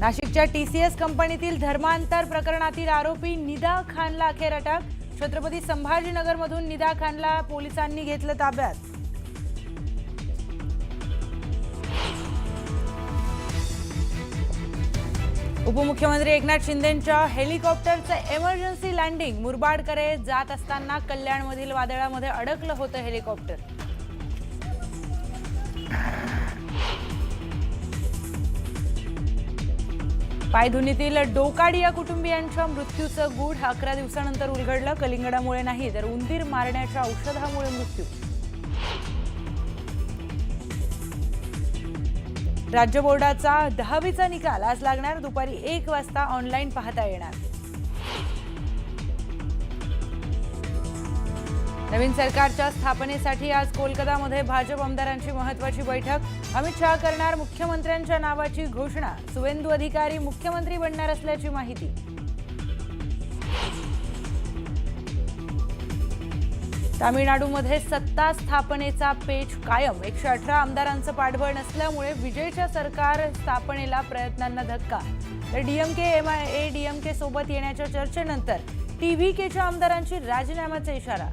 नाशिकच्या TCS कंपनीतील धर्मांतर प्रकरणातील आरोपी निदा खानला अखेर अटक। छत्रपती संभाजीनगरमधून निदा खानला पोलिसांनी घेतलं ताब्यात। उपमुख्यमंत्री एकनाथ शिंदेंच्या हेलिकॉप्टरचं इमर्जन्सी लँडिंग। मुरबाडकडे जात असताना कल्याणमधील वादळामध्ये अडकलं होतं हेलिकॉप्टर। पायधुनीतील डोकाडिया कुटुंबियांच्या मृत्यूचं गूढ 11 दिवसांनंतर उलगडलं। कलिंगडामुळे नाही तर उंदीर मारण्याच्या औषधामुळे मृत्यू। राज्य बोर्डाचा 10वीचा निकाल आज लागणार। दुपारी 1 वाजता ऑनलाईन पाहता येणार। नवीन सरकारच्या स्थापनेसाठी आज कोलकातामध्ये भाजप आमदारांची महत्त्वाची बैठक। अमित शहा करणार मुख्यमंत्र्यांच्या नावाची घोषणा। सुवेंदू अधिकारी मुख्यमंत्री बनणार असल्याची माहिती। तामिळनाडूमध्ये सत्ता स्थापनेचा पेच कायम। 118 आमदारांचं पाठबळ नसल्यामुळे विजयच्या सरकार स्थापनेला प्रयत्नांना धक्का। तर DMK MIA सोबत येण्याच्या चर्चेनंतर TVKच्या आमदारांची राजीनाम्याचा इशारा।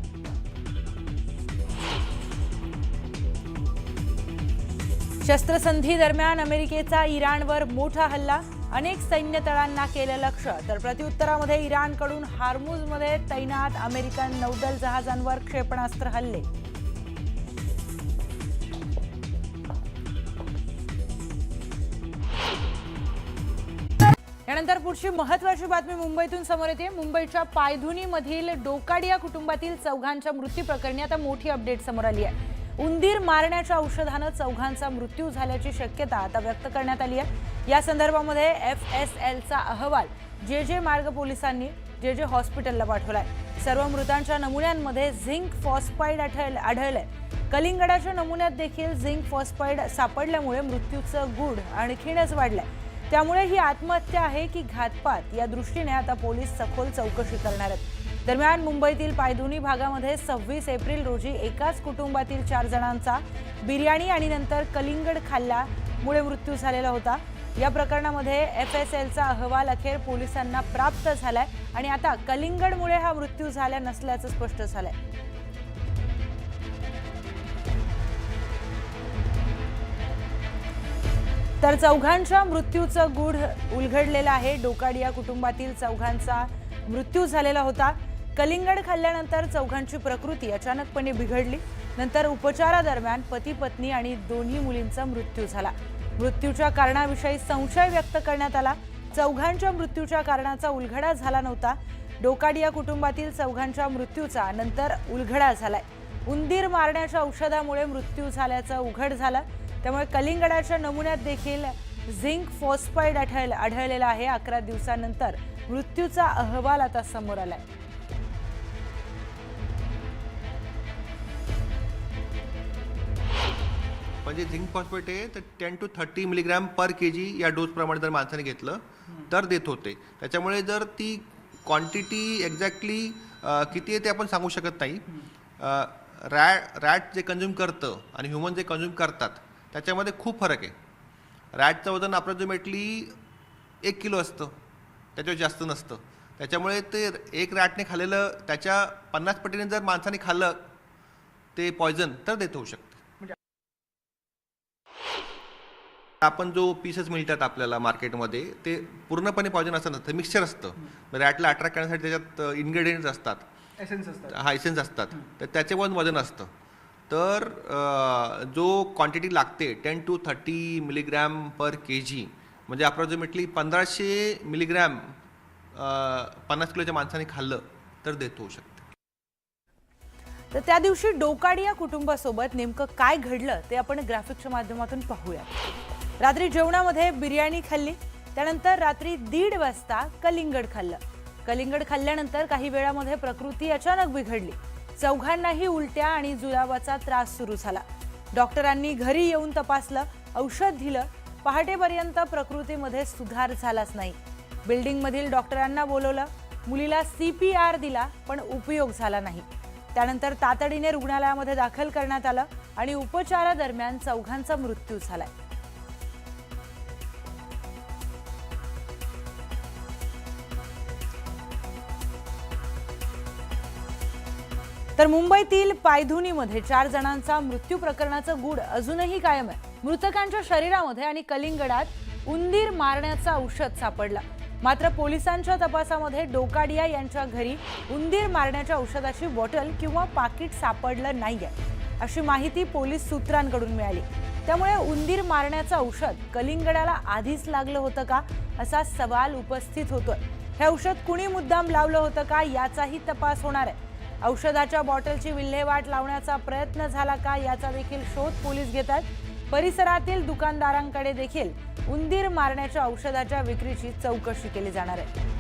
शस्त्रसंधी दरम्यान अमेरिकेचा इराणवर मोठा हल्ला। अनेक सैन्य तळांना केलं लक्ष्य। तर प्रत्युत्तरामध्ये इराणकडून हार्मुझमध्ये तैनात अमेरिकन नौदल जहाजांवर क्षेपणास्त्र हल्ले। यानंतर पुढची महत्त्वाची बातमी मुंबईतून समोर येते। मुंबईच्या पायधुनीमधील डोकाडिया कुटुंबातील चौघांच्या मृत्यू प्रकरणी आता मोठी अपडेट समोर आली आहे। उंदीर मारण्याच्या औषधानं चौघांचा मृत्यू झाल्याची शक्यता आता व्यक्त करण्यात आली आहे। या संदर्भामध्ये FSLचा अहवाल JJ मार्ग पोलिसांनी JJ हॉस्पिटलला पाठवलाय। सर्व मृतांच्या नमुन्यांमध्ये झिंक फॉस्फाईड आढळलंय। कलिंगडाच्या नमुन्यात देखील झिंक फॉस्फाईड सापडल्यामुळे मृत्यूचं गूढ आणखीनच वाढलंय। त्यामुळे ही आत्महत्या आहे की घातपात या दृष्टीने आता पोलीस सखोल चौकशी करणार आहेत। दरम्यान मुंबईतील पायधुनी भागामध्ये 26 एप्रिल रोजी एकाच कुटुंबातील 4 जणांचा बिर्याणी आणि नंतर कलिंगड खाल्ल्यामुळे मृत्यू झालेला होता। या प्रकरणामध्ये FSLचा अहवाल अखेर पोलिसांना प्राप्त झालाय आणि आता कलिंगडमुळे हा मृत्यू झाला नसल्याचं स्पष्ट झालंय। तर चौघांच्या मृत्यूचं गूढ उलगडलेलं आहे। डोकाडिया कुटुंबातील चौघांचा मृत्यू झालेला होता। कलिंगड खाल्ल्यानंतर चौघांची प्रकृती अचानकपणे बिघडली। नंतर उपचारादरम्यान पती पत्नी आणि दोन्ही मुलींचा मृत्यू झाला। मृत्यूच्या कारणाविषयी संशय व्यक्त करण्यात आला। चौघांच्या मृत्यूच्या कारणाचा उलगडा झाला नव्हता। डोकाडिया कुटुंबातील चौघांच्या मृत्यूचा नंतर उलगडा झालाय। उंदीर मारण्याच्या औषधामुळे मृत्यू झाल्याचं उघड झालं। त्यामुळे कलिंगडाच्या नमुन्यात देखील झिंक फॉस्फाईड आढळलेला आहे। 11 दिवसांनंतर मृत्यूचा अहवाल आता समोर आलाय। म्हणजे झिंक फॉस्फेट आहे तर 10 to 30 मिलीग्रॅम पर kg या डोस प्रमाणे जर माणसाने घेतलं तर देत होते। त्याच्यामुळे जर ती क्वांटिटी एक्झॅक्टली किती आहे ते आपण सांगू शकत नाही। रॅट जे कंझ्युम करतं आणि ह्युमन जे कंझ्युम करतात त्याच्यामध्ये खूप फरक आहे। रॅटचं वजन अप्रॉक्सिमेटली 1 किलो असतं, त्याच्यावर जास्त नसतं। त्याच्यामुळे ते एक रॅटने खाल्लेलं त्याच्या 50 पटीने जर माणसाने खाल्लं ते पॉयझन तर देत होऊ शकतं। आपण जो पीसेस मिळतात आपल्याला मार्केटमध्ये ते पूर्णपणे पॉयझन असं नसतं, मिक्सचर असतं। रॅटला अट्रॅक्ट करण्यासाठी त्याच्यात इन्ग्रेडियंट्स असतात, एसेन्स असतात, तर त्याचे वजन असतं। तर जो क्वांटिटी लागते 10 to 30 मिलीग्रॅम पर kg म्हणजे अप्रॉक्सिमेटली 1500 मिलीग्रॅम 50 किलोच्या माणसाने खाल्लं तर देत होऊ शकतं। तर त्या दिवशी डोकाडिया कुटुंबासोबत नेमकं काय घडलं ते आपण ग्राफिक्सच्या माध्यमातून पाहूया। रात्री जेवणामध्ये बिर्याणी खाल्ली, त्यानंतर रात्री 1:30 वाजता कलिंगड खाल्लं। कलिंगड खाल्ल्यानंतर काही वेळामध्ये प्रकृती अचानक बिघडली। चौघांनाही उलट्या आणि जुलाबाचा त्रास सुरू झाला। डॉक्टरांनी घरी येऊन तपासलं, औषध दिलं। पहाटेपर्यंत प्रकृतीमध्ये सुधार झालाच नाही। बिल्डिंगमधील डॉक्टरांना बोलवलं, मुलीला CPR दिला पण उपयोग झाला नाही। त्यानंतर तातडीने रुग्णालयामध्ये दाखल करण्यात आलं आणि उपचारादरम्यान चौघांचा मृत्यू झालाय। तर मुंबईतील पायधुनीमध्ये 4 जणांचा मृत्यू प्रकरणाचं गूढ अजूनही कायम आहे। मृतकांच्या शरीरामध्ये आणि कलिंगडात उंदीर मारण्याचं औषध सापडलं। मात्र पोलिसांच्या तपासामध्ये डोकाडिया यांच्या घरी उंदीर मारण्याच्या औषधाची बॉटल किंवा पाकिट सापडलं नाहीये, अशी माहिती पोलीस सूत्रांकडून मिळाली। त्यामुळे उंदीर मारण्याचं औषध कलिंगडाला आधीच लागलं होतं का, असा सवाल उपस्थित होतोय। हे औषध कुणी मुद्दाम लावलं होतं का, याचाही तपास होणार आहे। औषधाच्या बॉटलची विल्हेवाट लावण्याचा प्रयत्न झाला का, याचा देखील शोध पोलीस घेतात। परिसरातील दुकानदारांकडे देखील उंदीर मारण्याच्या औषधाच्या विक्रीची चौकशी केली जाणार आहे।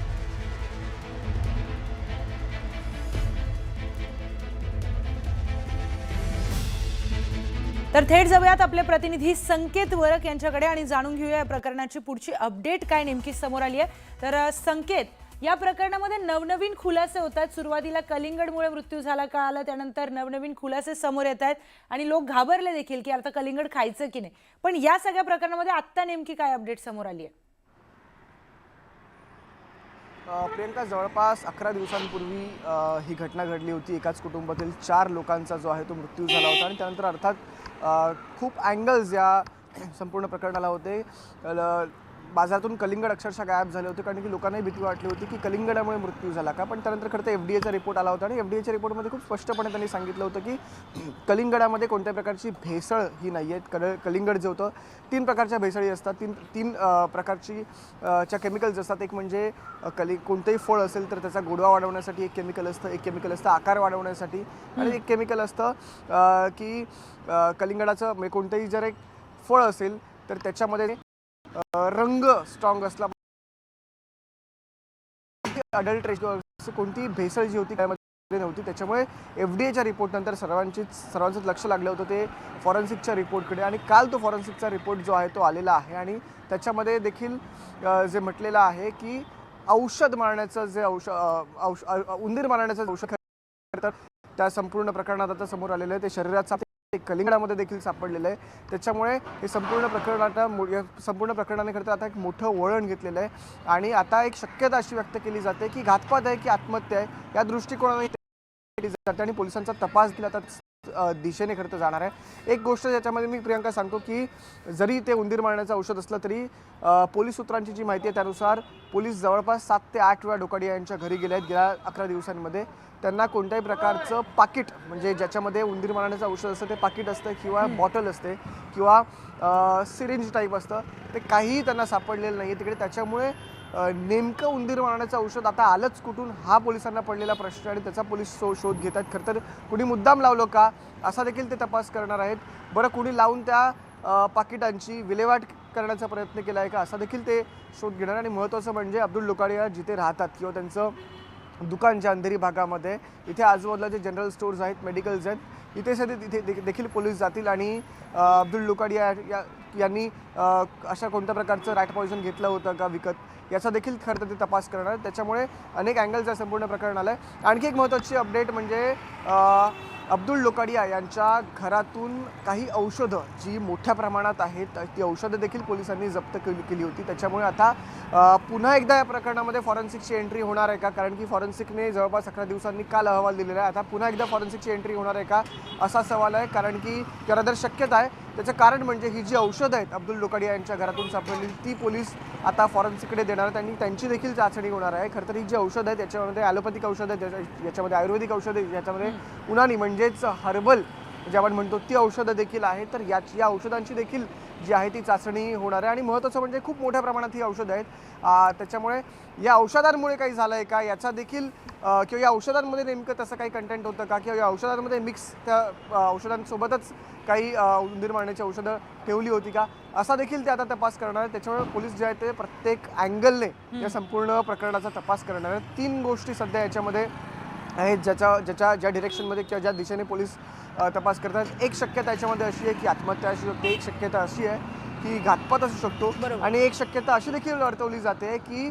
तर थेट जाऊयात आपले प्रतिनिधी संकेत वरक यांच्याकडे आणि जाणून घेऊया या प्रकरणाची पुढची अपडेट काय नेमकी समोर आली आहे। तर संकेत, या प्रकरणामध्ये नवनवीन खुलासे होत आहेत। सुरुवातीला कलिंगडमुळे मृत्यू झाला का आला, त्यानंतर नवनवीन खुलासे समोर येत आहेत आणि लोक घाबरले देखील की आता कलिंगड खायचं की नाही। पण या सगळ्या प्रकरणामध्ये आता नेमकी काय अपडेट समोर आली आहे? प्रियंका, जवळपास 11 दिवसांपूर्वी ही घटना घडली होती। एकाच कुटुंबातील 4 लोकांचा जो आहे तो मृत्यू झाला होता आणि त्यानंतर अर्थात खूप अँगल्स या संपूर्ण प्रकरणाला होते। बाजारातून कलिंगड अक्षरशः गायब झाले होते, कारण की लोकांनाही भीती वाटली होती की कलिंगडामुळे मृत्यू झाला का। पण त्यानंतर खरं तर FDA चा रिपोर्ट आला होता आणि FDA च्या रिपोर्टमध्ये खूप स्पष्टपणे त्यांनी सांगितलं होतं की कलिंगडामध्ये कोणत्या प्रकारची भेसळ ही नाही आहे। कलिंगड जे होतं 3 प्रकारच्या भेसळी असतात, तीन प्रकारची च्या केमिकल्स असतात। एक म्हणजे कोणतेही फळ असेल तर त्याचा गोडवा वाढवण्यासाठी एक केमिकल असतं, एक केमिकल असतं आकार वाढवण्यासाठी, आणि एक केमिकल असतं की कलिंगडाचं म्हणजे कोणतेही जर एक फळ असेल तर त्याच्यामध्ये रंग स्ट्रॉंग असला, अडल्ट्रेशन कोणती भेसळ जी होती त्यामध्ये नव्हती। त्याच्यामुळे FDA च्या रिपोर्ट नंतर सर्वांचंच लक्ष लागलं होतं ते फॉरेन्सिकच्या रिपोर्टकडे, आणि काल तो फॉरेन्सिकचा रिपोर्ट जो आहे तो आलेला आहे आणि त्याच्यामध्ये देखील जे म्हटलेलं आहे की औषध मारण्याचं जे उंदीर मारण्याचं औषध तर त्या संपूर्ण प्रकरणात आता समोर आलेलं आहे ते शरीरात कलिंगडामध्ये देखील सापडलेलं आहे। त्याच्यामुळे हे संपूर्ण प्रकरणाने खरं तर आता एक मोठं वळण घेतलेलं आहे आणि आता एक शक्यता अशी व्यक्त केली जाते की घातपात आहे की आत्महत्या आहे, या दृष्टिकोनाने जाते आणि पोलिसांचा तपास देखील आता दिशेने खरं तर जाणार आहे। एक गोष्ट ज्याच्यामध्ये मी प्रियंका सांगतो की जरी ते उंदीर मारण्याचं औषध असलं तरी पोलीस सूत्रांची जी माहिती आहे त्यानुसार पोलीस जवळपास 7 ते 8 वेळा डोकाडिया यांच्या घरी गेले आहेत गेल्या 11 दिवसांमध्ये। त्यांना कोणत्याही प्रकारचं पाकिट म्हणजे ज्याच्यामध्ये उंदीर मारण्याचं औषध असतं ते पाकिट असतं किंवा बॉटल असते किंवा सिरिंज टाईप असतं, ते काहीही त्यांना सापडलेलं नाही आहे तिकडे। त्याच्यामुळे नेमकं उंदीर मारण्याचं औषध आता आलंच कुठून, हा पोलिसांना पडलेला प्रश्न आणि त्याचा पोलीस शोध घेत आहेत। खरं तर कुणी मुद्दाम लावलं का असा देखील ते तपास करणार आहेत। बरं, कुणी लावून त्या पाकिटांची विल्हेवाट करण्याचा प्रयत्न केला आहे का असा देखील ते शोध घेणार। आणि महत्त्वाचं म्हणजे अब्दुल डोकाडिया जिथे राहतात किंवा त्यांचं दुकान ज्या अंधेरी भागामध्ये, इथे आजूबाजूला जे जनरल स्टोर्स आहेत, मेडिकल्स आहेत, इथे देखील पोलीस जातील आणि अब्दुल डोकाडिया यांनी अशा कोणत्या प्रकारचं रॅट पॉइझन घेतलं होतं का विकत, याचा देखील खरं तर ते तपास करणार। त्याच्यामुळे अनेक अँगल्स या संपूर्ण प्रकरणाला आहे। आणखी एक महत्त्वाची अपडेट म्हणजे अब्दुल डोकाडिया यांच्या घरातून काही औषधं जी मोठ्या प्रमाणात आहेत ती औषधं देखील पोलिसांनी जप्त केली होती। त्याच्यामुळे आता पुन्हा एकदा या प्रकरणामध्ये फॉरेन्सिकची एंट्री होणार आहे का, कारण की फॉरेन्सिकने जवळपास 11 दिवसांनी काल अहवाल दिलेला आहे। आता पुन्हा एकदा फॉरेन्सिकची एंट्री होणार आहे का असा सवाल आहे, कारण की जरा शक्यता आहे। त्याचं कारण म्हणजे ही जी औषधं आहेत अब्दुल डोकाडिया यांच्या घरातून सापडलेली ती पोलीस आता फॉरेन्सिककडे देणार आहेत आणि त्यांची देखील चाचणी होणार आहे। खरं तर ही जी औषधं आहेत त्याच्यामध्ये ॲलोपॅथिक औषधं आहेत, याच्यामध्ये आयुर्वेदिक औषधं आहेत, याच्यामध्ये उनानी म्हणजेच हर्बल जे आपण म्हणतो ती औषधं देखील आहेत। तर या औषधांची देखील जी आहे ती चाचणी होणार आहे आणि महत्त्वाचं म्हणजे खूप मोठ्या प्रमाणात ही औषधं आहेत। त्याच्यामुळे या औषधांमुळे काही झालं आहे का याचा देखील किंवा या औषधांमध्ये नेमकं तसं काही कंटेंट होतं का, किंवा या औषधांमध्ये मिक्स त्या औषधांसोबतच काही उंदीर मारण्याची औषधं ठेवली होती का, असा देखील ते आता तपास करणार आहेत। त्याच्यामुळे पोलीस जे आहेत ते प्रत्येक अँगलने या संपूर्ण प्रकरणाचा तपास करणार आहेत। 3 गोष्टी सध्या याच्यामध्ये आहेत ज्या डिरेक्शनमध्ये किंवा ज्या दिशेने पोलीस तपास करतात। एक शक्यता याच्यामध्ये अशी आहे की आत्महत्या असू शकते, एक शक्यता अशी आहे की घातपात असू शकतो, आणि एक शक्यता अशी देखील वर्तवली जाते की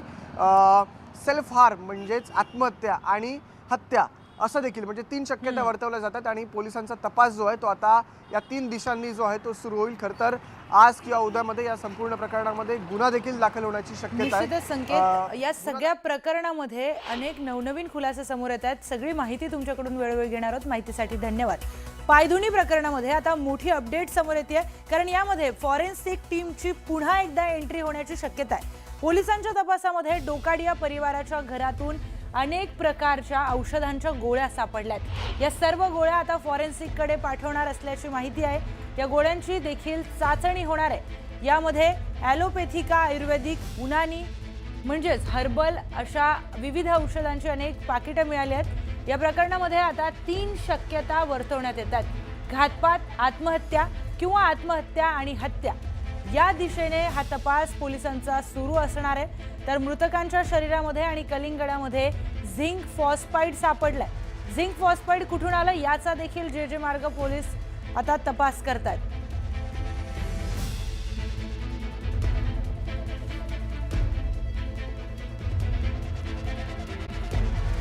सेल्फ हार्म म्हणजेच आत्महत्या आणि हत्या असं देखील म्हणजे 3 शक्यता वर्तवल्या जातात आणि पोलिसांचा तपास जो आहे तो आता या 3 दिशांनी जो आहे तो सुरू होईल. खरं तर आज किंवा उद्यामध्ये या संपूर्ण प्रकरणामध्ये गुन्हा देखील दाखल होण्याची शक्यता आहे. निश्चितच संकेत, या सगळ्या प्रकरणामध्ये अनेक नवनवीन खुलासे समोर येत आहेत. सगळी माहिती तुमच्याकडून वेळोवेळी घेणार आहोत. माहितीसाठी धन्यवाद. पायधुनी प्रकरणामध्ये आता मोठी अपडेट समोर येते, कारण यामध्ये फॉरेन्सिक टीमची पुन्हा एकदा एंट्री होण्याची शक्यता आहे. पोलिसांच्या तपासामध्ये डोकाडिया परिवाराच्या घरातून अनेक प्रकारच्या औषधांच्या गोळ्या सापडल्यात. या सर्व गोळ्या आता फॉरेन्सिककडे पाठवणार असल्याची माहिती आहे. या गोळ्यांची देखील चाचणी होणार आहे. यामध्ये ॲलोपॅथिका, आयुर्वेदिक, उनानी म्हणजेच हर्बल अशा विविध औषधांची अनेक पाकिटं मिळाली आहेत. या प्रकरणामध्ये आता 3 शक्यता वर्तवण्यात येतात: घातपात, आत्महत्या किंवा आत्महत्या आणि हत्या. या दिशेने हा तपास पोलिसांचा सुरू असणार आहे. तर मृतकांच्या शरीरामध्ये आणि कलिंगडामध्ये झिंक फॉस्फाईड सापडलाय. झिंक फॉस्फाईड कुठून आलं याचा देखील जे मार्ग पोलीस आता तपास करतात.